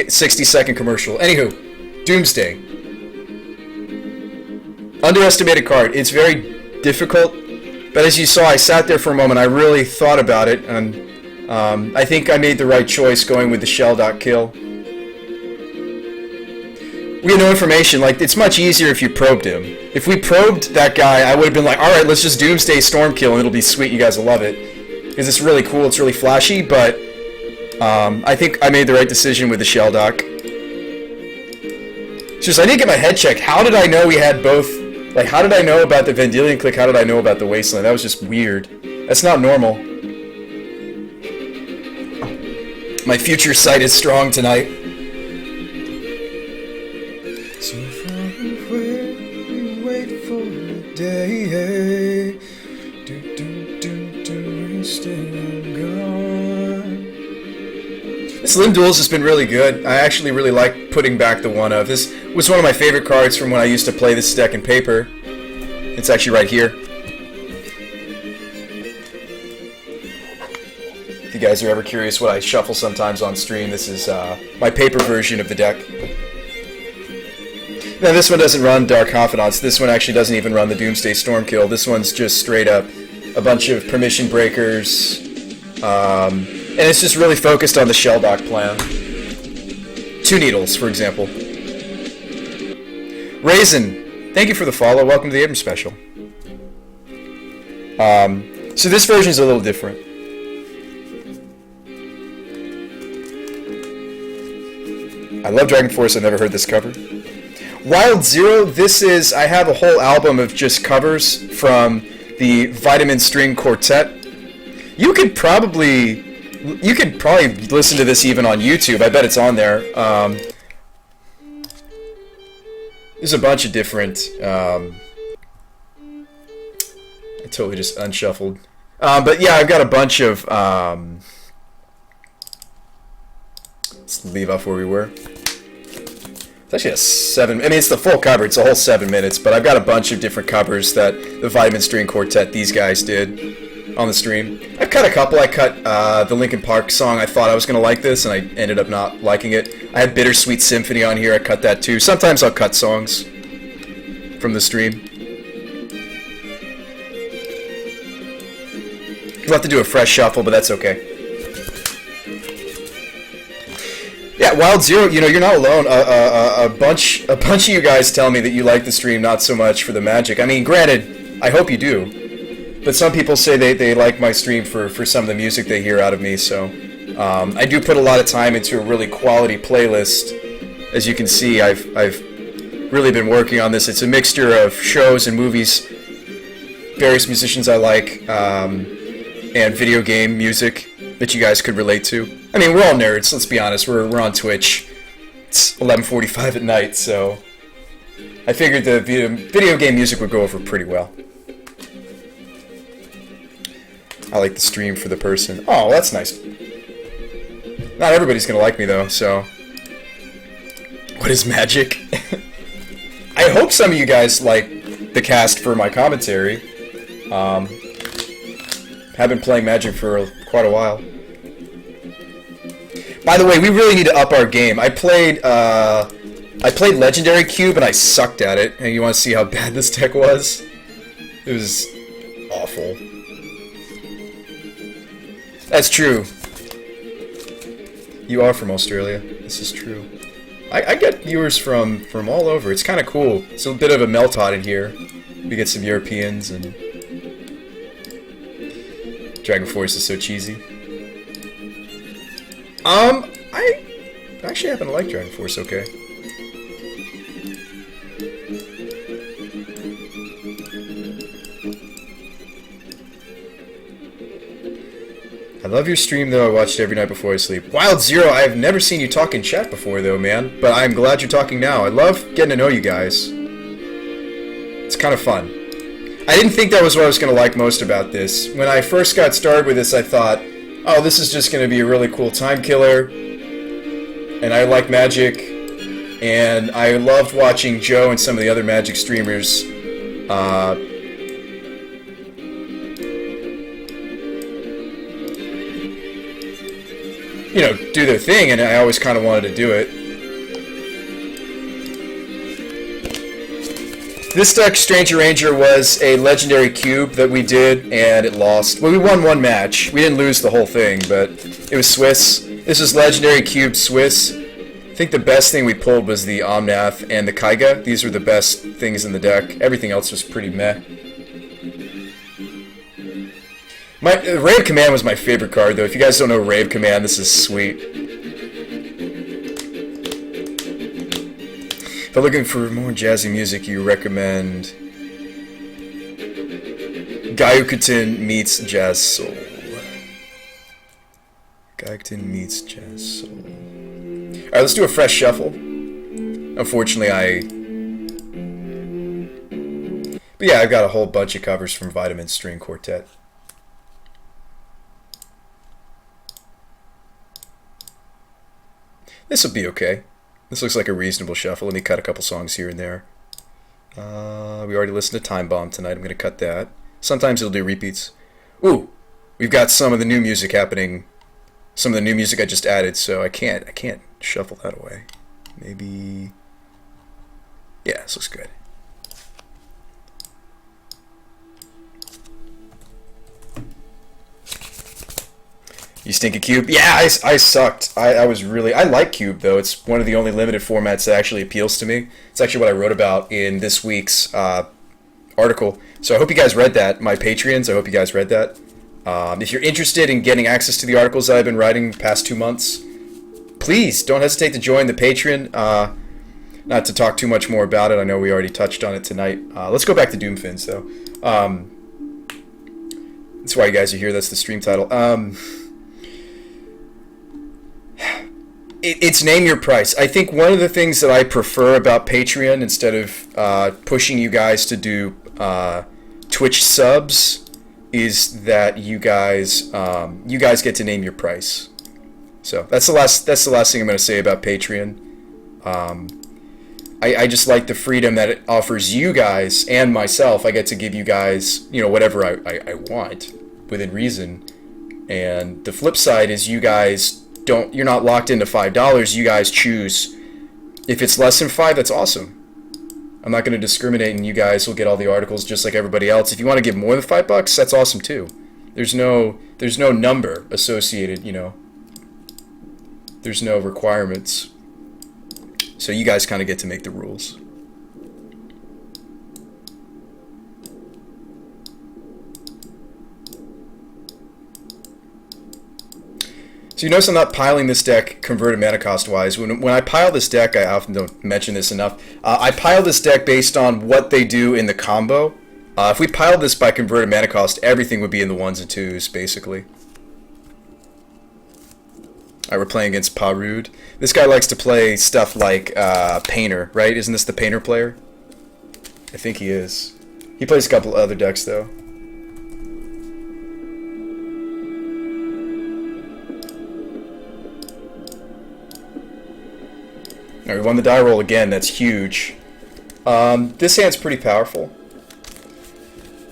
60-second commercial. Anywho, Doomsday. Underestimated card. It's very difficult, but as you saw, I sat there for a moment. I really thought about it, and I think I made the right choice going with the shell dot kill. We had no information. Like, it's much easier if you probed him. If we probed that guy, I would have been like, alright, let's just Doomsday Storm kill and it'll be sweet, you guys will love it. Because it's really cool, it's really flashy, but I think I made the right decision with the shell dock. It's just, I didn't get my head checked. How did I know we had both? Like, how did I know about the Vendilion click? How did I know about the Wasteland? That was just weird. That's not normal. My future sight is strong tonight. So far away, we wait for the day. Still gone. This Limb Duels has been really good. I actually really like putting back the one of. This was one of my favorite cards from when I used to play this deck in paper. It's actually right here. If you guys are ever curious what I shuffle sometimes on stream, this is my paper version of the deck. Now this one doesn't run Dark Confidants. This one actually doesn't even run the Doomsday Stormkill. This one's just straight up a bunch of permission breakers, and it's just really focused on the shell dock plan. 2 needles, for example. Raisin, thank you for the follow. Welcome to the Abrams special. So this version is a little different. I love Dragon Force. I've never heard this cover. Wild Zero, this is, I have a whole album of just covers from the Vitamin String Quartet. You could probably listen to this even on YouTube. I bet it's on there. There's a bunch of different, I totally just unshuffled. But yeah, I've got a bunch of, let's leave off where we were. It's actually a 7, I mean, it's the full cover, it's a whole 7 minutes, but I've got a bunch of different covers that the Vitamin String Quartet, these guys did on the stream. I've cut a couple. I cut the Linkin Park song. I thought I was going to like this, and I ended up not liking it. I had Bittersweet Symphony on here. I cut that too. Sometimes I'll cut songs from the stream. We'll have to do a fresh shuffle, but that's okay. Yeah, Wild Zero, you know, you're not alone. A bunch of you guys tell me that you like the stream, not so much for the magic. I mean, granted, I hope you do. But some people say they like my stream for some of the music they hear out of me, so... I do put a lot of time into a really quality playlist. As you can see, I've really been working on this. It's a mixture of shows and movies, various musicians I like, and video game music that you guys could relate to. I mean, we're all nerds, let's be honest. We're on Twitch. It's 11:45 at night, so I figured the video game music would go over pretty well. I like the stream for the person. Oh, that's nice. Not everybody's gonna like me, though, so... What is magic? I hope some of you guys like the cast for my commentary. Have been playing Magic for quite a while. By the way, we really need to up our game. I played Legendary Cube and I sucked at it. And you want to see how bad this deck was? It was awful. That's true. You are from Australia. This is true. I get viewers from all over. It's kind of cool. It's a bit of a melt pot in here. We get some Europeans and... Dragon Force is so cheesy. I actually happen to like Dragon Force okay. I love your stream, though. I watched it every night before I sleep. Wild Zero, I've never seen you talk in chat before, though, man. But I'm glad you're talking now. I love getting to know you guys. It's kind of fun. I didn't think that was what I was going to like most about this. When I first got started with this, I thought, oh, this is just going to be a really cool time killer. And I like Magic. And I loved watching Joe and some of the other Magic streamers you know, do their thing, and I always kind of wanted to do it. This deck, Stranger Ranger, was a legendary cube that we did, and it lost. Well, we won one match. We didn't lose the whole thing, but it was Swiss. This is legendary cube Swiss. I think the best thing we pulled was the Omnath and the Kaiga. These were the best things in the deck. Everything else was pretty meh. Rave Command was my favorite card, though. If you guys don't know Rave Command, this is sweet. If you're looking for more jazzy music, you recommend Gyukutin meets Jazz Soul. Gyukutin meets Jazz Soul. Alright, let's do a fresh shuffle. Unfortunately, But yeah, I've got a whole bunch of covers from Vitamin String Quartet. This will be okay. This looks like a reasonable shuffle. Let me cut a couple songs here and there. We already listened to Time Bomb tonight. I'm going to cut that. Sometimes it'll do repeats. Ooh, we've got some of the new music happening. Some of the new music I just added, so I can't shuffle that away. Maybe. Yeah, this looks good. You stinky Cube? Yeah, I sucked. I was really... I like Cube, though. It's one of the only limited formats that actually appeals to me. It's actually what I wrote about in this week's article. So I hope you guys read that. My Patreons, I hope you guys read that. If you're interested in getting access to the articles that I've been writing the past 2 months, please don't hesitate to join the Patreon. Not to talk too much more about it. I know we already touched on it tonight. Let's go back to Doomfins, though. That's why you guys are here. That's the stream title. It's name your price. I think one of the things that I prefer about Patreon, instead of pushing you guys to do Twitch subs, is that you guys get to name your price. So that's the last thing I'm going to say about Patreon. I just like the freedom that it offers you guys and myself. I get to give you guys, you know, whatever I want within reason. And the flip side is you guys you're not locked into $5. You guys choose. If it's less than $5, that's awesome. I'm not going to discriminate, and you guys will get all the articles just like everybody else. If you want to give more than $5, that's awesome too. There's no number associated, you know. There's no requirements. So you guys kind of get to make the rules. So you notice I'm not piling this deck converted mana cost wise. When I pile this deck, I often don't mention this enough. I pile this deck based on what they do in the combo. If we piled this by converted mana cost, everything would be in the 1s and 2s, basically. We're playing against Parud. This guy likes to play stuff like Painter, right? Isn't this the Painter player? I think he is. He plays a couple other decks, though. All right, we won the die roll again. That's huge. This hand's pretty powerful.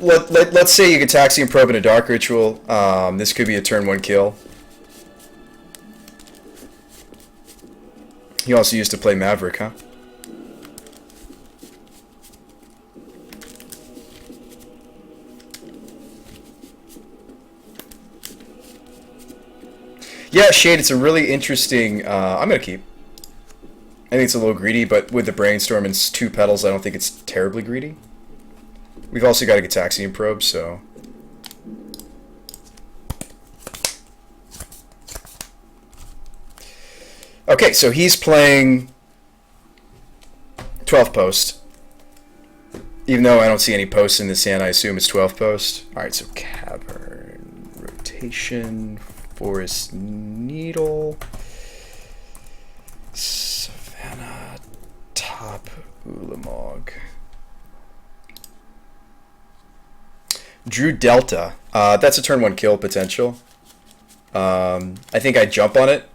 Let's say you get Taxian Probe and a Dark Ritual. This could be a turn 1 kill. He also used to play Maverick, huh? Yeah, Shade, it's a really interesting... I'm going to keep. I think it's a little greedy, but with the Brainstorm and 2 petals, I don't think it's terribly greedy. We've also got a Gitaxian Probe, so... Okay, so he's playing 12 post. Even though I don't see any posts in this hand, I assume it's 12 post. Alright, so Cavern, Rotation, Forest Needle... Savannah, Top, Ulamog. Drew Delta. That's a turn 1 kill potential. I think I jump on it.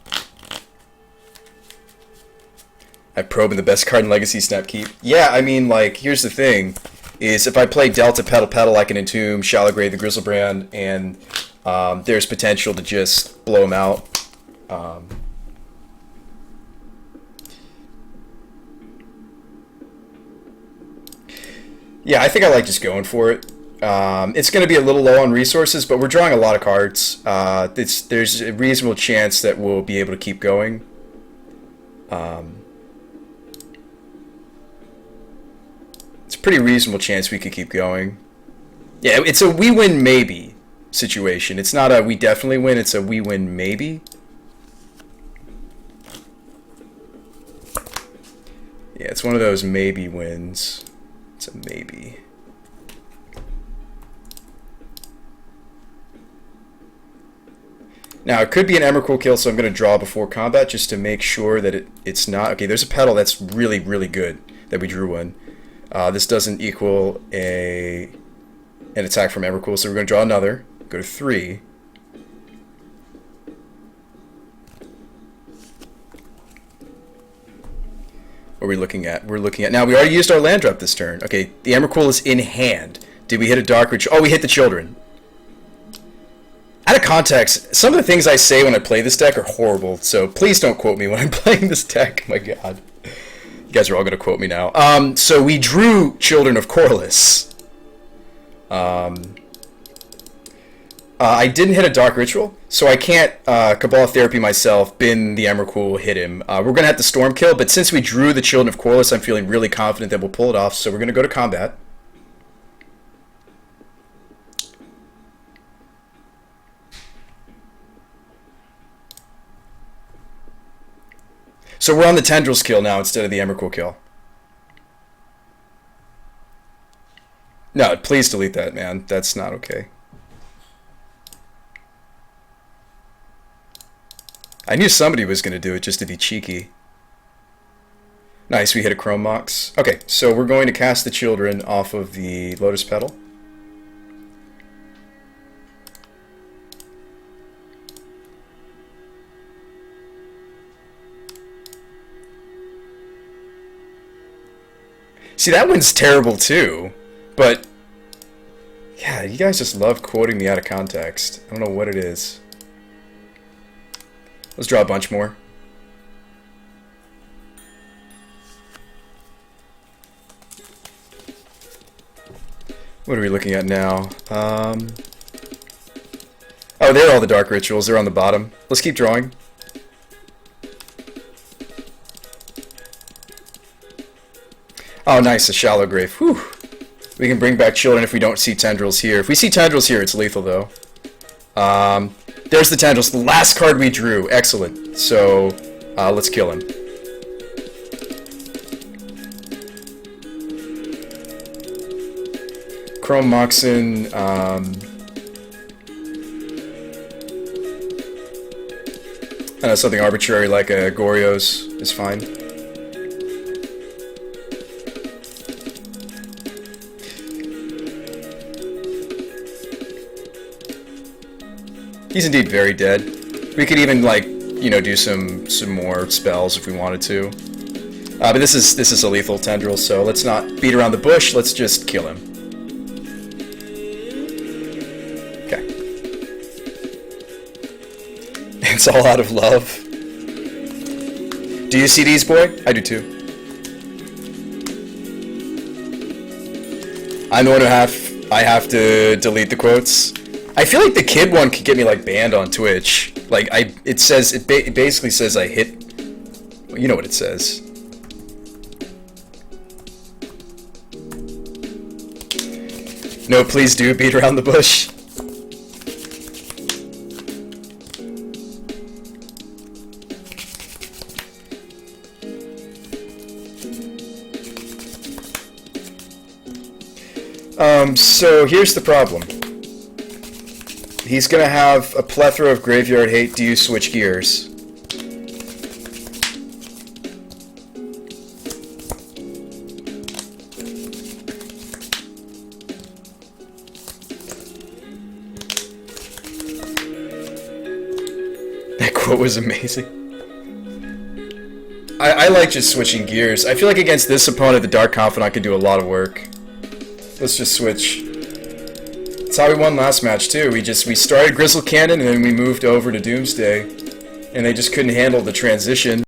I probe in the best card in Legacy Snap Keep. Yeah, I mean, like, here's the thing. Is if I play Delta Petal, I can Entomb, Shallow Grave the Grizzlebrand, and there's potential to just blow him out. Yeah, I think I like just going for it. It's going to be a little low on resources, but we're drawing a lot of cards. There's a reasonable chance that we'll be able to keep going. It's a pretty reasonable chance we could keep going. Yeah, it's a we win maybe situation. It's not a we definitely win, it's a we win maybe. Yeah, it's one of those maybe wins. It's a maybe. Now, it could be an Emrakul kill, so I'm going to draw before combat just to make sure that it's not. Okay, there's a pedal that's really, really good that we drew one. This doesn't equal an attack from Emrakul, so we're going to draw another. Go to 3. What are we looking at? We're looking at... Now, we already used our land drop this turn. Okay, the Emrakul is in hand. Did we hit a Dark Ritual? Oh, we hit the Children. Out of context, some of the things I say when I play this deck are horrible, so please don't quote me when I'm playing this deck. My god. You guys are all going to quote me now. So we drew Children of Corliss. I didn't hit a Dark Ritual, so I can't Cabal Therapy myself, bin the Emrakul, hit him. We're going to have to Storm Kill, but since we drew the Children of Corliss, I'm feeling really confident that we'll pull it off, so we're going to go to combat. So we're on the Tendrils kill now instead of the Emrakul kill. No, please delete that, man. That's not okay. I knew somebody was going to do it just to be cheeky. Nice, we hit a Chrome Mox. Okay, so we're going to cast the Children off of the Lotus Petal. See, that one's terrible too, but yeah, you guys just love quoting me out of context. I don't know what it is. Let's draw a bunch more. What are we looking at now? Oh, there are all the Dark Rituals. They're on the bottom. Let's keep drawing. Oh, nice, a Shallow Grave. Whew. We can bring back Children if we don't see Tendrils here. If we see Tendrils here, it's lethal, though. There's the Tendrils, the last card we drew. Excellent. So, let's kill him. Chrome Moxen, I don't know, something arbitrary like a Goryo's is fine. He's indeed very dead. We could even, like, you know, do some more spells if we wanted to. But this is a lethal Tendril, so let's not beat around the bush. Let's just kill him. Okay. It's all out of love. Do you see these, boy? I do too. I'm the one who I have to delete the quotes. I feel like the kid one could get me like banned on Twitch. Like it basically says I hit. Well, you know what it says. No, please do beat around the bush. So here's the problem. He's gonna have a plethora of graveyard hate. Do you switch gears? That quote was amazing. I like just switching gears. I feel like against this opponent, the Dark Confidant could do a lot of work. Let's just switch. That's how we won last match too. We started Grizzle Cannon and then we moved over to Doomsday. and they just couldn't handle the transition.